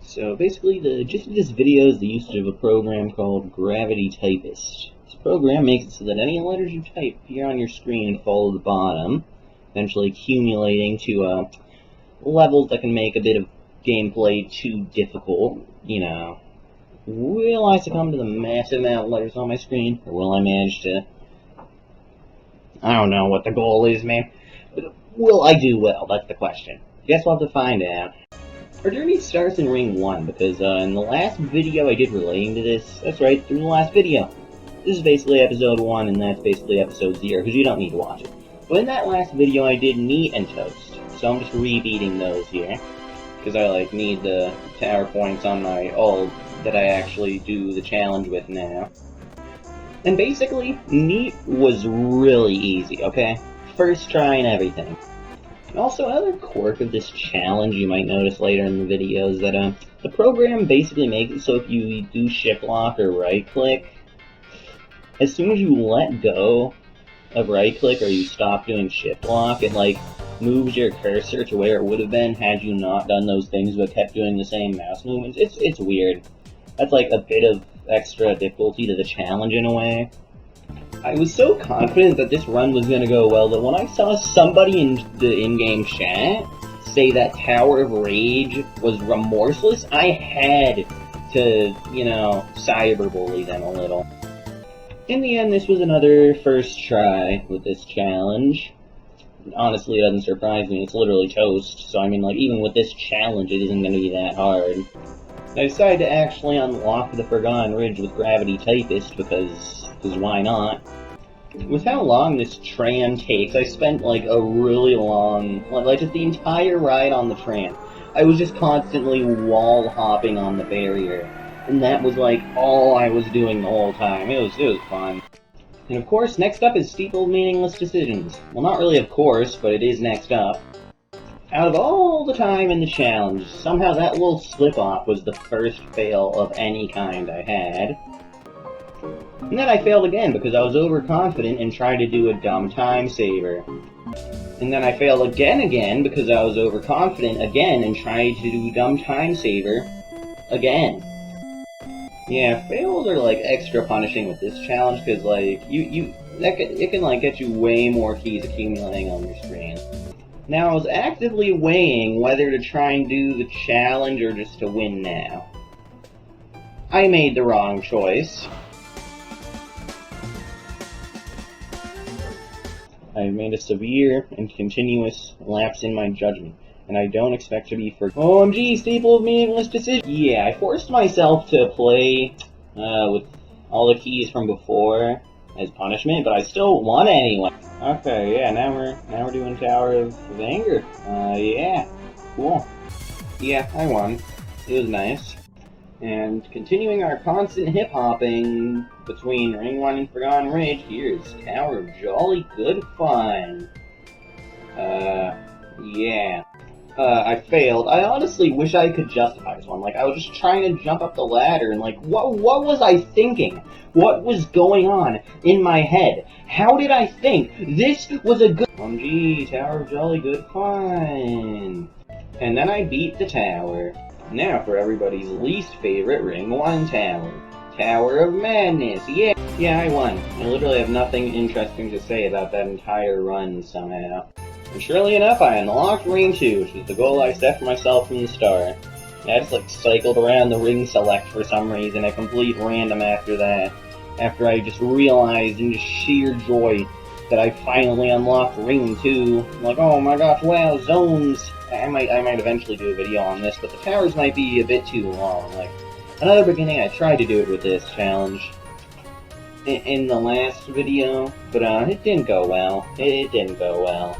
So basically the gist of this video is the usage of a program called Gravity Typist. This program makes it so that any letters you type appear on your screen and fall to the bottom, eventually accumulating to levels that can make a bit of gameplay too difficult. You know, will I succumb to the massive amount of letters on my screen, or will I manage to... I don't know what the goal is, man. But will I do well? That's the question. Guess we'll have to find out. Our journey starts in Ring 1, because in the last video I did relating to this, that's right, through the last video. This is basically episode 1, and that's basically episode 0, because you don't need to watch it. But in that last video I did meat and toast, so I'm just repeating those here, because I need the tower points on my ult that I actually do the challenge with now. And basically, meat was really easy, okay? First try and everything. And also, another quirk of this challenge you might notice later in the video is that the program basically makes it so if you do shift lock or right click, as soon as you let go of right click or you stop doing shift lock, it moves your cursor to where it would have been had you not done those things but kept doing the same mouse movements. It's weird. That's a bit of extra difficulty to the challenge in a way. I was so confident that this run was going to go well that when I saw somebody in the in-game chat say that Tower of Rage was remorseless, I had to, cyberbully them a little. In the end, this was another first try with this challenge. Honestly, it doesn't surprise me. It's literally toast, so even with this challenge, it isn't going to be that hard. I decided to actually unlock the Forgotten Ridge with Gravity Typist because why not? With how long this tram takes, I spent a really long, just the entire ride on the tram. I was just constantly wall hopping on the barrier, and that was all I was doing the whole time. It was fun. And of course, next up is Steeple Meaningless Decisions. Well, not really of course, but it is next up. Out of all the time in the challenge, somehow that little slip-off was the first fail of any kind I had. And then I failed again because I was overconfident and tried to do a dumb time saver. And then I failed again because I was overconfident again and tried to do dumb time saver again. Yeah, fails are extra punishing with this challenge because it can get you way more keys accumulating on your screen. Now, I was actively weighing whether to try and do the challenge or just to win now. I made the wrong choice. I made a severe and continuous lapse in my judgment, and I don't expect to be OMG, Steeple of Meaningless Decisions! Yeah, I forced myself to play with all the keys from before as punishment, but I still won anyway. Okay, yeah, now we're doing Tower of Anger. Yeah, cool. Yeah, I won. It was nice. And continuing our constant hip-hopping between Ring 1 and Forgotten Ridge, here's Tower of Jolly Good Fun. Yeah. I failed. I honestly wish I could justify this one. I was just trying to jump up the ladder, and what was I thinking? What was going on in my head? How did I think this was a good... OMG, Tower of Jolly Good Fun. And then I beat the tower. Now for everybody's least favorite Ring 1 tower. Tower of Madness, yeah! Yeah, I won. I literally have nothing interesting to say about that entire run somehow. And surely enough, I unlocked Ring 2, which was the goal I set for myself from the start. I just cycled around the ring select for some reason, at complete random after that. After I just realized in just sheer joy that I finally unlocked Ring 2. Oh my gosh, wow, zones! I might eventually do a video on this, but the towers might be a bit too long. Another beginning, I tried to do it with this challenge in the last video, but it didn't go well. It didn't go well.